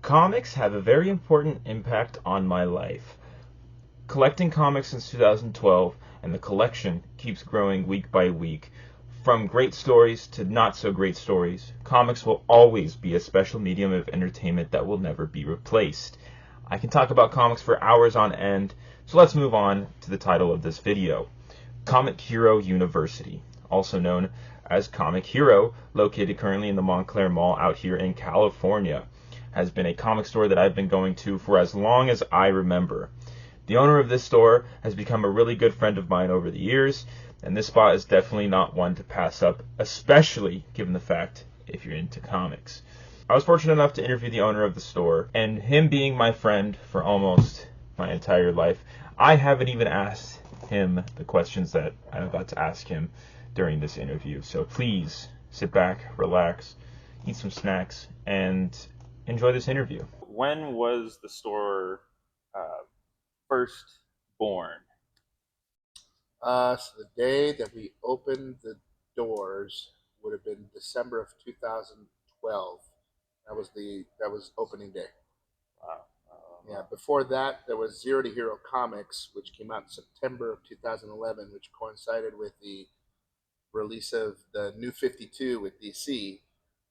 Comics have a very important impact on my life. Collecting comics since 2012, and the collection keeps growing week by week. From great stories to not so great stories, comics will always be a special medium of entertainment that will never be replaced. I can talk about comics for hours on end, so let's move on to the title of this video. Comic Hero University, also known as Comic Hero, located currently in the Montclair Mall out here in California, has been a comic store that I've been going to for as long as I remember. The owner of this store has become a really good friend of mine over the years, and this spot is definitely not one to pass up, especially given the fact if you're into comics. I was fortunate enough to interview the owner of the store, and him being my friend for almost my entire life, I haven't even asked him the questions that I'm about to ask him during this interview. So please sit back, relax, eat some snacks, and enjoy this interview. When was the store first born? So the day that we opened the doors would have been December of 2012. That was opening day. Wow. Yeah. Before that, there was Zero to Hero Comics, which came out in September of 2011, which coincided with the release of the New 52 with DC.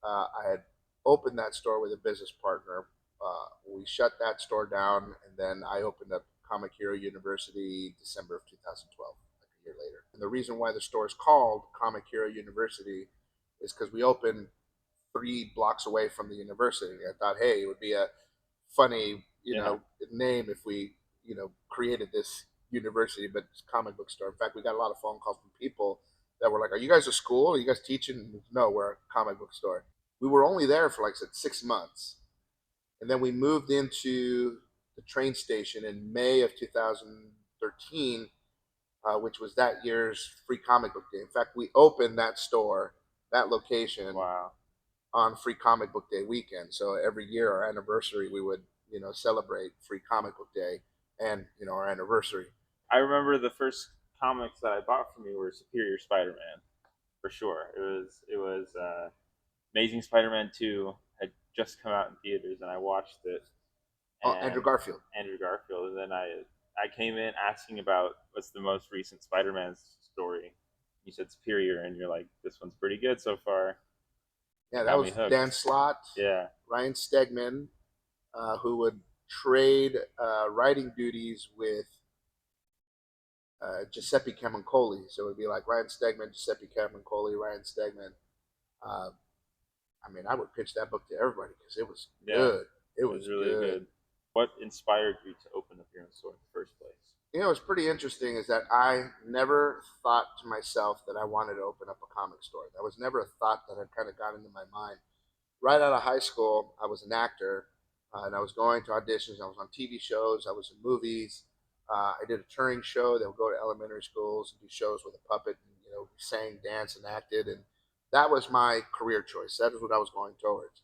I had opened that store with a business partner. We shut that store down, and then I opened up Comic Hero University December of 2012, like a year later. And the reason why the store is called Comic Hero University is because we opened 3 blocks away from the university. I thought, hey, it would be a funny, name if we, created this university, but it's a comic book store. In fact, we got a lot of phone calls from people that were like, "Are you guys a school? Are you guys teaching?" No, we're a comic book store. We were only there for, like I said, 6 months, and then we moved into the train station in May of 2013, which was that year's Free Comic Book Day. In fact, we opened that store, that location, Wow. on Free Comic Book Day weekend. So every year, our anniversary, we would, celebrate Free Comic Book Day and, our anniversary. I remember the first comics that I bought from you were Superior Spider-Man, for sure. It was Amazing Spider-Man 2 had just come out in theaters, and I watched it. Oh, Andrew Garfield. Andrew Garfield, and then I came in asking about what's the most recent Spider-Man story. You said Superior, and you're like, this one's pretty good so far. Yeah, that Got me was hooked. Dan Slott, Yeah. Ryan Stegman, who would trade writing duties with Giuseppe Camuncoli. So it would be like Ryan Stegman, Giuseppe Camuncoli, Ryan Stegman. Uh, I would pitch that book to everybody because it was good. It was really good. What inspired you to open up your own store in the first place? What's pretty interesting is that I never thought to myself that I wanted to open up a comic store. That was never a thought that had kind of got into my mind. Right out of high school, I was an actor, and I was going to auditions. I was on TV shows. I was in movies. I did a touring show that would go to elementary schools and do shows with a puppet, and sang, danced, and acted. And that was my career choice. That is what I was going towards.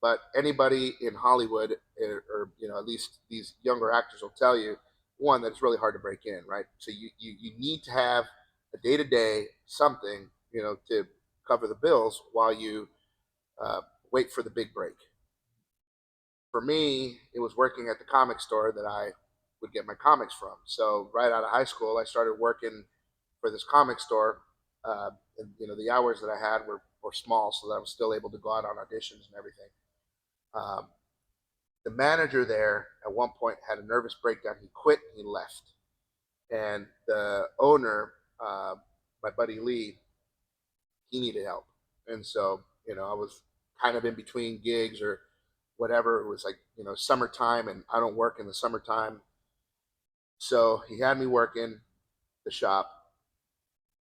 But anybody in Hollywood, or at least these younger actors will tell you, one, that it's really hard to break in, right? So you need to have a day to day something, to cover the bills while you wait for the big break. For me, it was working at the comic store that I would get my comics from. So right out of high school, I started working for this comic store. And, the hours that I had were small, so that I was still able to go out on auditions and everything. Um, the manager there at one point had a nervous breakdown. He quit and he left. And the owner, my buddy Lee, he needed help. And so, I was kind of in between gigs or whatever. It was like, summertime, and I don't work in the summertime. So he had me working the shop,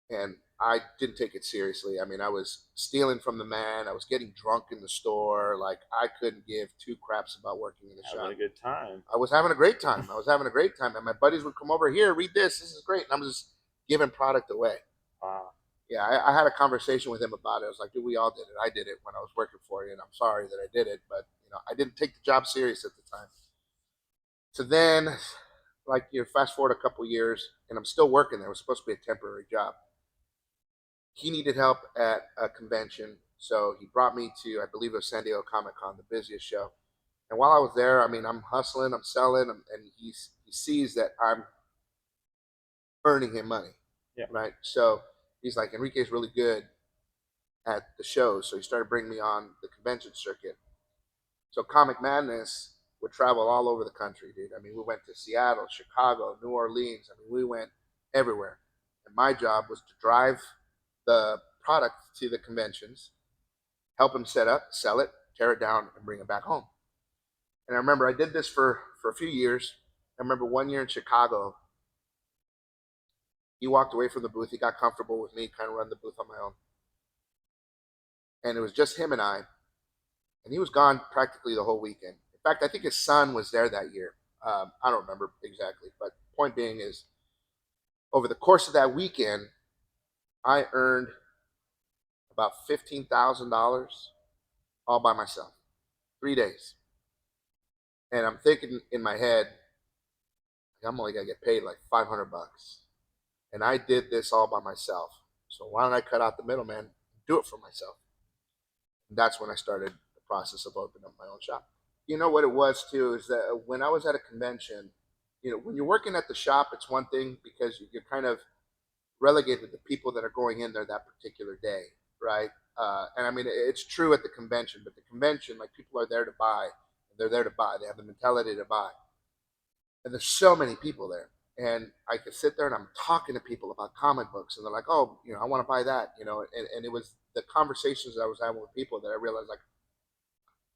and I didn't take it seriously. I was stealing from the man. I was getting drunk in the store. Like, I couldn't give two craps about working in the shop. Having a good time. I was having a great time. And my buddies would come over here, read this. This is great. And I'm just giving product away. Wow. Yeah, I had a conversation with him about it. I was like, dude, we all did it. I did it when I was working for you, and I'm sorry that I did it, but I didn't take the job serious at the time. So then, like, fast forward a couple years, and I'm still working there. It was supposed to be a temporary job. He needed help at a convention, so he brought me to, I believe it was San Diego Comic Con, the busiest show, And while I was there, I mean, I'm hustling, I'm selling, and he sees that I'm earning him money, Yeah. right? So he's like, Enrique's really good at the shows, so he started bringing me on the convention circuit. So Comic Madness would travel all over the country, dude. I mean, we went to Seattle, Chicago, New Orleans. I mean, we went everywhere. And my job was to drive the product to the conventions, help them set up, sell it, tear it down, and bring it back home. And I remember I did this for a few years. I remember one year in Chicago, he walked away from the booth. He got comfortable with me, kind of run the booth on my own. And it was just him and I. And he was gone practically the whole weekend. In fact, I think his son was there that year. I don't remember exactly, but point being is, over the course of that weekend, I earned about $15,000 all by myself, 3 days. And I'm thinking in my head, I'm only gonna get paid like $500, and I did this all by myself. So why don't I cut out the middleman, do it for myself? And that's when I started the process of opening up my own shop. You know what it was too is that when I was at a convention, when you're working at the shop, it's one thing because you're kind of relegated to people that are going in there that particular day, right? And I mean, it's true at the convention, but the convention, like, people are there to buy. They're there to buy. They have the mentality to buy. And there's so many people there. And I could sit there and I'm talking to people about comic books, and they're like, "Oh, I want to buy that," and it was the conversations that I was having with people that I realized, like,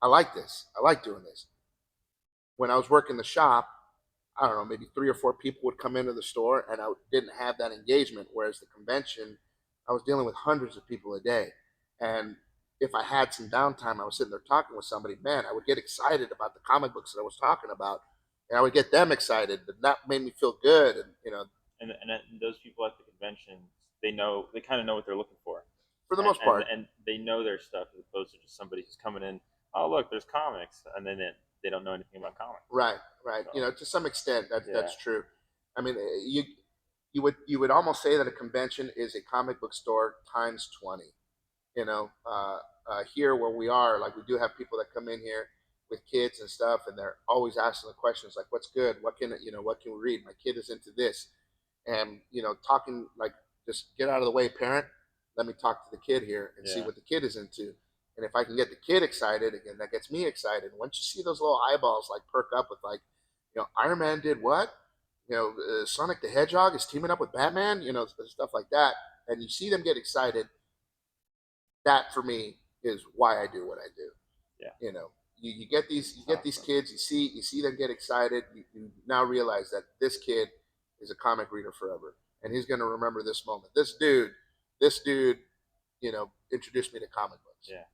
I like this. I like doing this. When I was working the shop, I don't know, maybe 3 or 4 people would come into the store, and I didn't have that engagement. Whereas the convention, I was dealing with hundreds of people a day. And if I had some downtime, I was sitting there talking with somebody, man, I would get excited about the comic books that I was talking about. And I would get them excited, and that made me feel good. And those people at the conventions, they kind of know what they're looking for, For the and most and part, and they know their stuff as opposed to just somebody who's coming in. Oh, look, there's comics, and then they don't know anything about comics. right, right. So To some extent, yeah, that's true. I mean, you would almost say that a convention is a comic book store times 20. Here where we are, like, we do have people that come in here with kids and stuff, and they're always asking the questions like, "What's good? What can we read? My kid is into this," and talking like, just get out of the way, parent. Let me talk to the kid here and see yeah, what the kid is into. And if I can get the kid excited again, that gets me excited. Once you see those little eyeballs like perk up with, like, Iron Man did what? Sonic the Hedgehog is teaming up with Batman. Stuff like that, and you see them get excited. That for me is why I do what I do. yeah. You get these Awesome. kids. You see them get excited. You now realize that this kid is a comic reader forever, and he's going to remember this moment. This dude, introduced me to comic books. Yeah.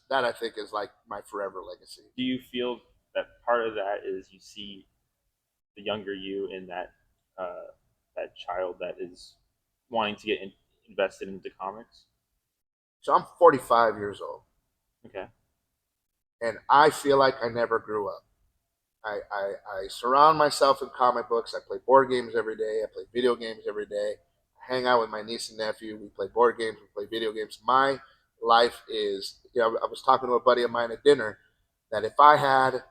That I think is like my forever legacy. Do you feel that part of that is you see the younger you in that child that is wanting to get invested into comics? So I'm 45 years old, Okay. and I feel like I never grew up. I surround myself in comic books. I play board games every day. I play video games every day. I hang out with my niece and nephew. We play board games. We play video games. My life is, I was talking to a buddy of mine at dinner that if I had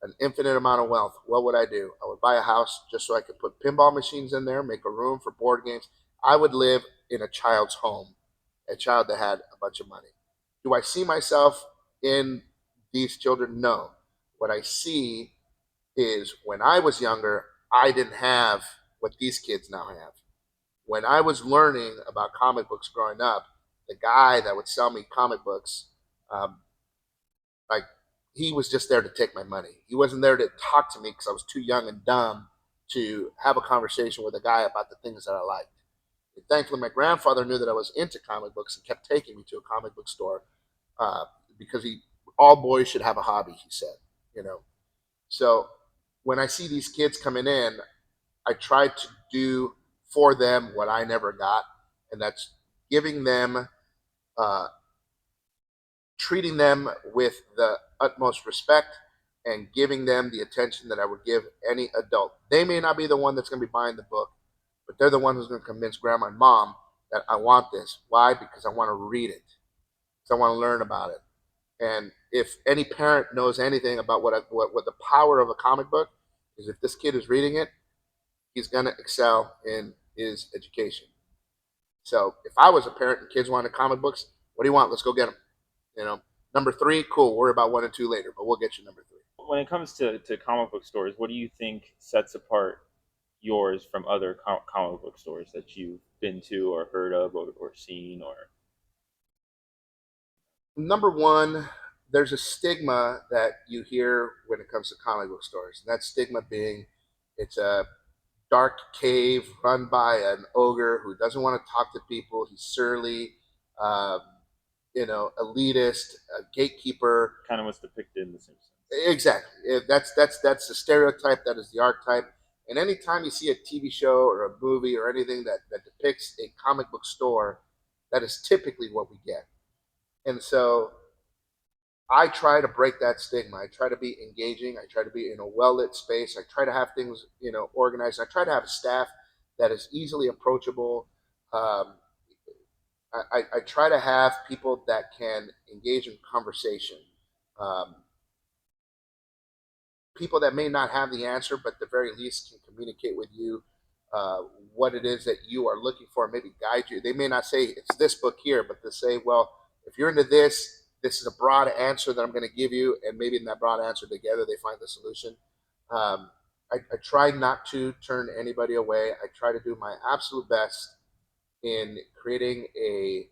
an infinite amount of wealth, what would I do? I would buy a house just so I could put pinball machines in there, make a room for board games. I would live in a child's home, a child that had a bunch of money. Do I see myself in these children? No. What I see is, when I was younger, I didn't have what these kids now have. When I was learning about comic books growing up, the guy that would sell me comic books, um, like, he was just there to take my money. He wasn't there to talk to me because I was too young and dumb to have a conversation with a guy about the things that I liked. And thankfully, my grandfather knew that I was into comic books and kept taking me to a comic book store, because all boys should have a hobby, he said. You know, so when I see these kids coming in, I try to do for them what I never got, and that's giving them, uh, treating them with the utmost respect, and giving them the attention that I would give any adult. They may not be the one that's going to be buying the book, but they're the one who's going to convince grandma and mom that I want this. Why? Because I want to read it. Because I want to learn about it. And if any parent knows anything about what the power of a comic book is, if this kid is reading it, he's gonna excel in his education. So if I was a parent and kids wanted comic books, what do you want? Let's go get them. You know, number three, cool. Worry about one and two later, but we'll get you number three. When it comes to comic book stores, what do you think sets apart yours from other comic book stores that you've been to or heard of or seen or? Number one, there's a stigma that you hear when it comes to comic book stores. And that stigma being it's a dark cave run by an ogre who doesn't want to talk to people. He's surly, um, elitist, a gatekeeper. Kind of what's depicted in The Simpsons. Exactly. That's the stereotype. That is the archetype. And anytime you see a TV show or a movie or anything that depicts a comic book store, that is typically what we get. And so I try to break that stigma. I try to be engaging. I try to be in a well lit space. I try to have things, organized. I try to have a staff that is easily approachable. Um, I try to have people that can engage in conversation. Um, People that may not have the answer, but at the very least can communicate with you uh, what it is that you are looking for, maybe guide you. They may not say it's this book here, but they say, well, if you're into this, this is a broad answer that I'm going to give you, and maybe in that broad answer together they find the solution. I try not to turn anybody away. I try to do my absolute best in creating a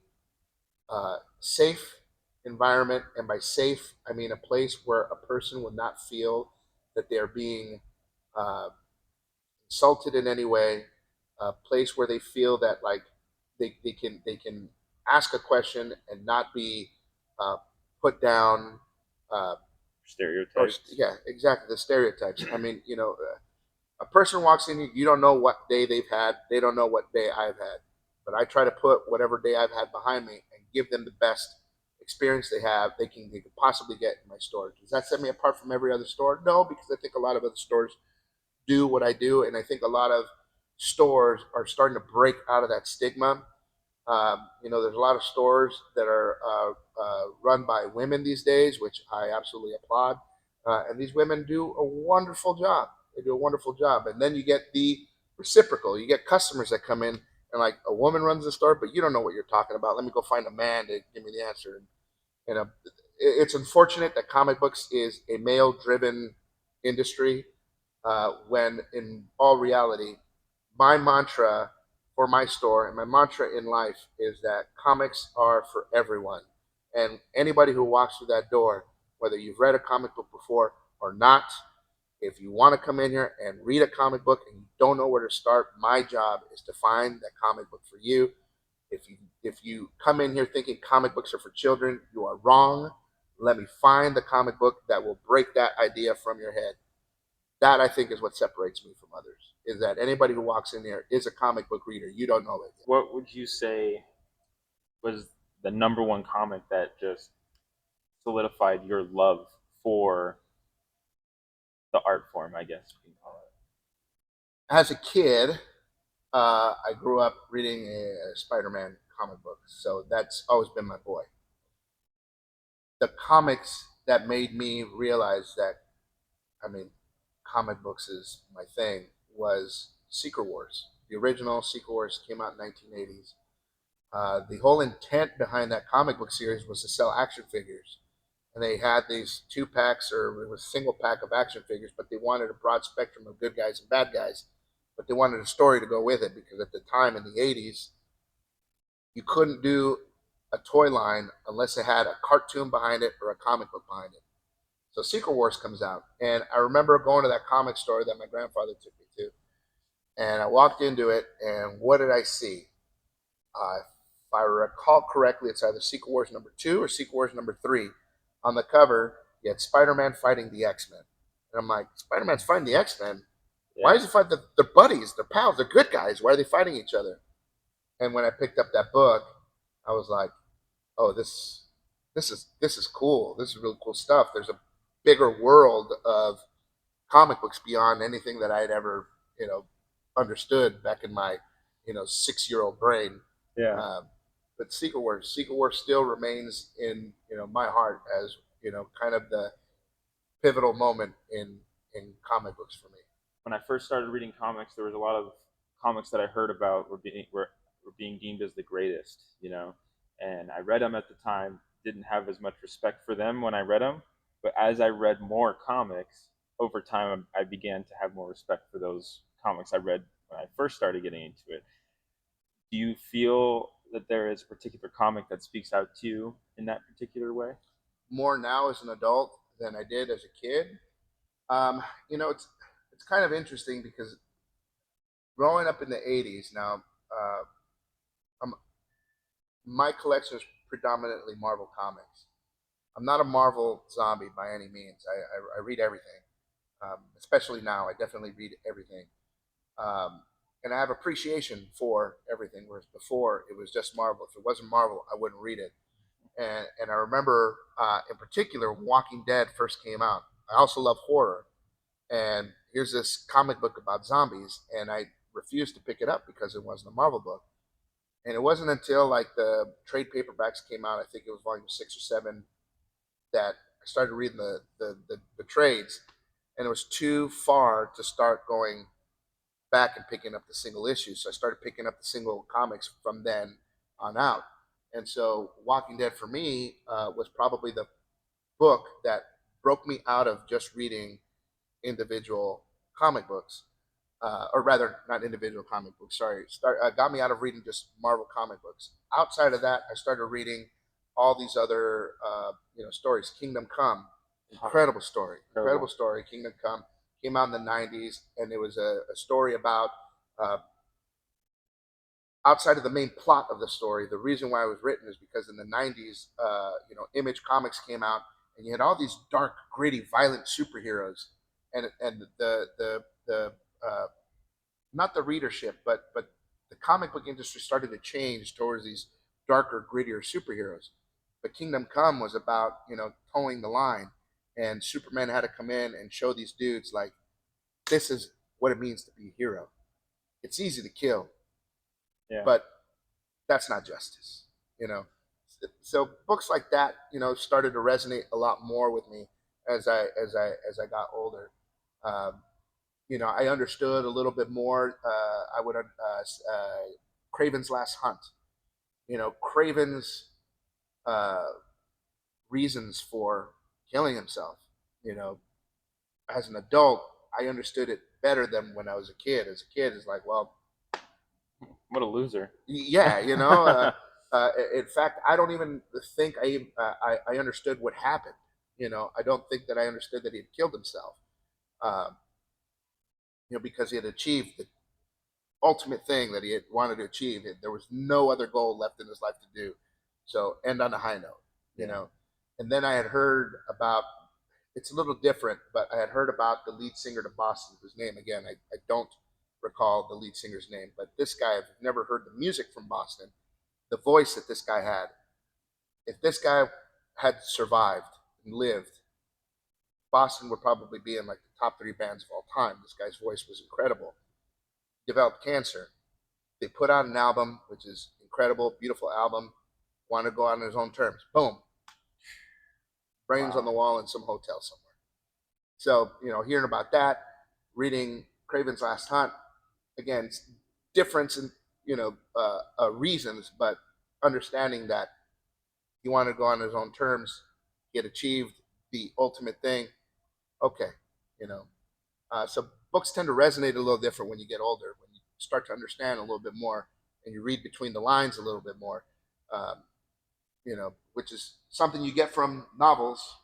safe environment, and by safe, I mean a place where a person will not feel that they're being uh, insulted in any way, a place where they feel that like they can ask a question and not be uh, put down. Uh, or Stereotypes. yeah, exactly, the stereotypes. I mean, a person walks in, you don't know what day they've had, they don't know what day I've had, but I try to put whatever day I've had behind me and give them the best experience they can possibly get in my store. Does that set me apart from every other store? No, because I think a lot of other stores do what I do, and I think a lot of stores are starting to break out of that stigma. There's a lot of stores that are run by women these days, which I absolutely applaud. And these women do a wonderful job. They do a wonderful job. And then you get the reciprocal. You get customers that come in and like, a woman runs the store, but you don't know what you're talking about. Let me go find a man to give me the answer. And it's unfortunate that comic books is a male-driven industry, when in all reality, my mantra for my store and my mantra in life is that comics are for everyone. And anybody who walks through that door, whether you've read a comic book before or not, if you want to come in here and read a comic book and you don't know where to start, my job is to find that comic book for you. If you come in here thinking comic books are for children, you are wrong. Let me find the comic book that will break that idea from your head. That I think is what separates me from others. Is that anybody who walks in there is a comic book reader. You don't know it yet. What would you say was the number one comic that just solidified your love for the art form? I guess we can call As a kid, I grew up reading a Spider-Man comic book, so that's always been my boy. The comics that made me realize that, I mean, comic books is my thing was Secret Wars. The original Secret Wars came out in 1980s. The whole intent behind that comic book series was to sell action figures, and they had these two packs, or it was a single pack of action figures, but they wanted a broad spectrum of good guys and bad guys, but they wanted a story to go with it, because at the time in the 80s you couldn't do a toy line unless it had a cartoon behind it or a comic book behind it. So Secret Wars comes out, and I remember going to that comic store that my grandfather took me to, and I walked into it, and what did I see? If I recall correctly, it's either Secret Wars number 2 or Secret Wars number 3. On the cover, you had Spider-Man fighting the X-Men, and I'm like, Spider-Man's fighting the X-Men. Why it. is he fighting? They're buddies, they're pals, they're good guys. Why are they fighting each other? And when I picked up that book, I was like, oh, this is cool. This is really cool stuff. There's a bigger world of comic books beyond anything that I'd ever, understood back in my, 6-year-old brain. Yeah. But Secret Wars still remains in my heart as kind of the pivotal moment in comic books for me. When I first started reading comics, there was a lot of comics that I heard about were being deemed as the greatest, and I read them at the time. Didn't have as much respect for them when I read them, but as I read more comics over time, I began to have more respect for those comics I read when I first started getting into it. Do you feel that there is a particular comic that speaks out to you in that particular way? More now as an adult than I did as a kid. It's kind of interesting because growing up in the '80s, now um, my collection is predominantly Marvel comics. I'm not a Marvel zombie by any means. I read everything, especially now. I definitely read everything, and I have appreciation for everything. Whereas before, it was just Marvel. If it wasn't Marvel, I wouldn't read it. And I remember, in particular, Walking Dead first came out. I also love horror, and here's this comic book about zombies, and I refused to pick it up because it wasn't a Marvel book. And it wasn't until like the trade paperbacks came out, I think it was volume 6 or 7, that I started reading the trades, and it was too far to start going back and picking up the single issues. So I started picking up the single comics from then on out. And so Walking Dead for me was probably the book that broke me out of just reading individual comic books, or rather, not individual comic books. Sorry, got me out of reading just Marvel comic books. Outside of that, I started reading all these other stories. Kingdom Come, incredible story. Kingdom Come came out in the '90s, and it was a story about uh, outside of the main plot of the story. The reason why it was written is because in the '90s, Image Comics came out, and you had all these dark, gritty, violent superheroes, and the not the readership, but the comic book industry started to change towards these darker, grittier superheroes. But Kingdom Come was about towing the line, and Superman had to come in and show these dudes like this is what it means to be a hero. It's easy to kill, Yeah. but that's not justice, you know. So books like that, started to resonate a lot more with me as I got older. Um, I understood a little bit more. I would Craven's Last Hunt. Craven's uh, reasons for killing himself. You know, as an adult, I understood it better than when I was a kid. As a kid, it's like, well, what a loser. Yeah, in fact, I don't even think I understood what happened. I don't think that I understood that he had killed himself. Um, because he had achieved the ultimate thing that he had wanted to achieve. There was no other goal left in his life to do. So end on a high note, you know. And then I had heard about, it's a little different, but I had heard about the lead singer to Boston, whose name, again, I don't recall the lead singer's name, but this guy, I've never heard the music from Boston, the voice that this guy had. If this guy had survived and lived, Boston would probably be in like the top 3 bands of all time. This guy's voice was incredible. Developed cancer. They put out an album, which is incredible, beautiful album. Want to go out on his own terms. Boom. Brains on the wall in some hotel somewhere. So, hearing about that, reading Craven's Last Hunt, again, difference in, reasons, but understanding that he wanted to go on his own terms, he had achieved the ultimate thing. Okay, so books tend to resonate a little different when you get older, when you start to understand a little bit more and you read between the lines a little bit more, which is something you get from novels.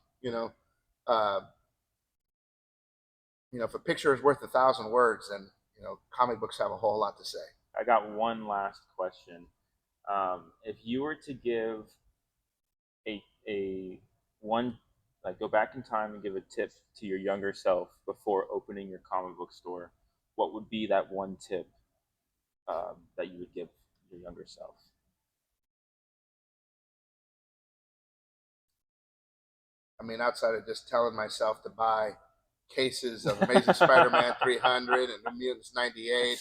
Uh, if a picture is worth 1,000 words, then comic books have a whole lot to say. I got one last question. If you were to give a one, like, go back in time and give a tip to your younger self before opening your comic book store, what would be that one tip that you would give your younger self? I mean, outside of just telling myself to buy cases of Amazing Spider-Man 300 and New Mutants 98,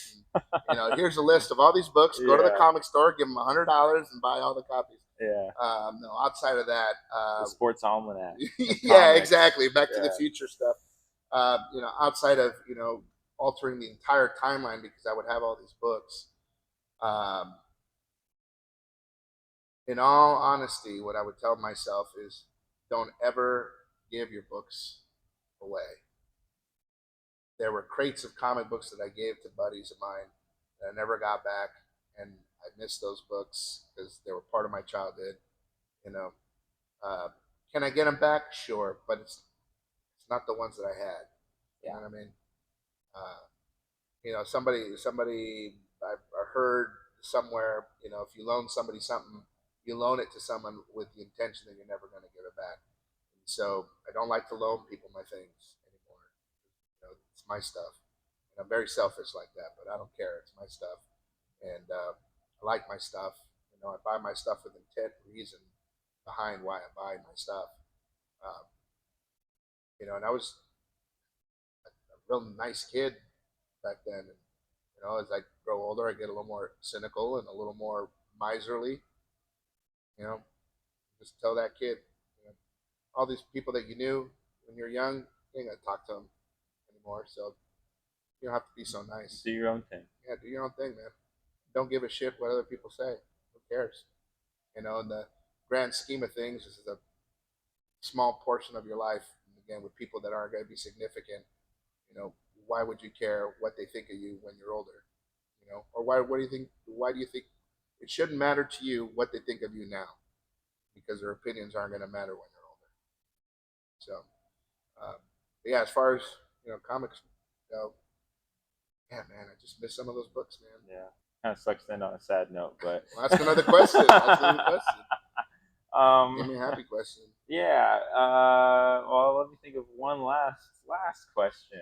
and, here's a list of all these books. Go to the comic store, give them $100, and buy all the copies. Yeah. No, outside of that, The sports almanac. yeah, Comics. exactly. Back to the Yeah. Future stuff. Outside of altering the entire timeline because I would have all these books. Um, in all honesty, what I would tell myself is, don't ever give your books away. There were crates of comic books that I gave to buddies of mine that I never got back, and I missed those books because they were part of my childhood. You know, uh, can I get them back? Sure, but it's not the ones that I had. You know what I mean? Uh, somebody I heard somewhere. If you loan somebody something, you loan it to someone with the intention that you're never going to give it back. And so I don't like to loan people my things anymore. It's my stuff. And I'm very selfish like that, but I don't care. It's my stuff, and I like my stuff. I buy my stuff with intent, reason behind why I buy my stuff. Um, and I was a real nice kid back then. And, as I grow older, I get a little more cynical and a little more miserly. You know, just tell that kid, all these people that you knew when you're young, you ain't gonna talk to them anymore. So you don't have to be so nice. Do your own thing. Yeah, do your own thing, man. Don't give a shit what other people say. Who cares? In the grand scheme of things, this is a small portion of your life. And again, with people that aren't going to be significant, why would you care what they think of you when you're older? Or why? What do you think? Why do you think it shouldn't matter to you what they think of you now? Because their opinions aren't going to matter when they're older. So, um, yeah, as far as comics go, yeah, man, I just miss some of those books, man. Yeah, kind of sucks to end on a sad note, but well, that's another question. That's another question. Give me a happy question. Yeah. Well, let me think of one last question.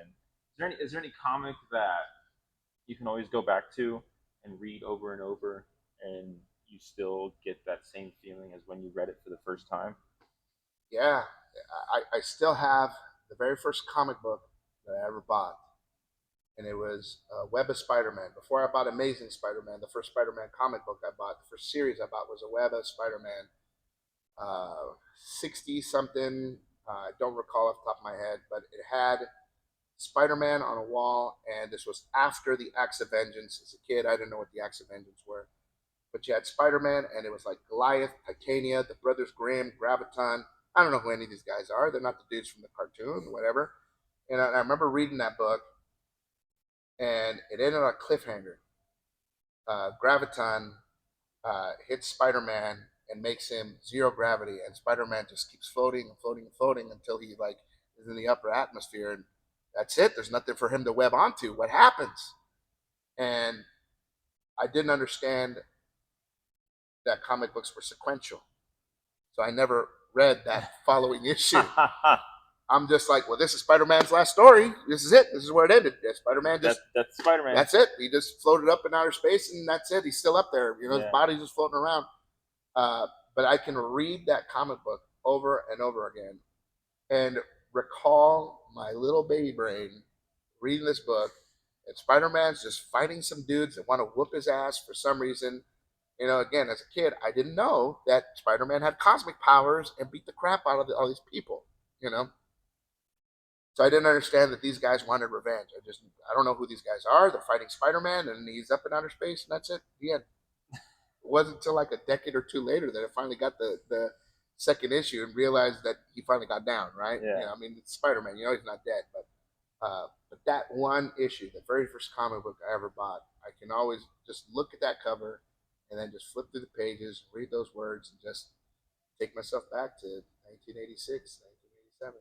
Is there any comic that you can always go back to and read over and over, and you still get that same feeling as when you read it for the first time? Yeah, I still have the very first comic book that I ever bought, and it was Web of Spider-Man. Before I bought Amazing Spider-Man, the first Spider-Man comic book I bought, the first series I bought was a Web of Spider-Man. 60 something. I don't recall off the top of my head, but it had Spider-Man on a wall, and this was after the Acts of Vengeance. As a kid, I didn't know what the Acts of Vengeance were, but you had Spider-Man, and it was like Goliath, Titania, the Brothers Grimm, Graviton. I don't know who any of these guys are. They're not the dudes from the cartoon, whatever. And I remember reading that book, and it ended on a cliffhanger. Graviton hits Spider-Man and makes him zero gravity, and Spider-Man just keeps floating and floating and floating until he like is in the upper atmosphere, and that's it. There's nothing for him to web onto. What happens? And I didn't understand that comic books were sequential, so I never read that following issue. I'm just like, well, this is Spider-Man's last story. This is it. This is where it ended. Spider-Man just that's Spider-Man. That's it. He just floated up in outer space, and that's it. He's still up there. His body's just floating around. But I can read that comic book over and over again and recall my little baby brain reading this book, and Spider-Man's just fighting some dudes that want to whoop his ass for some reason. Again, as a kid, I didn't know that Spider-Man had cosmic powers and beat the crap out of all these people. So I didn't understand that these guys wanted revenge. I don't know who these guys are. They're fighting Spider-Man, and he's up in outer space, and that's it. The end. It wasn't until like a decade or two later that I finally got the second issue and realized that he finally got down, right? Yeah. It's Spider-Man. He's not dead, but that one issue, the very first comic book I ever bought, I can always just look at that cover and then just flip through the pages, read those words, and just take myself back to 1986, 1987.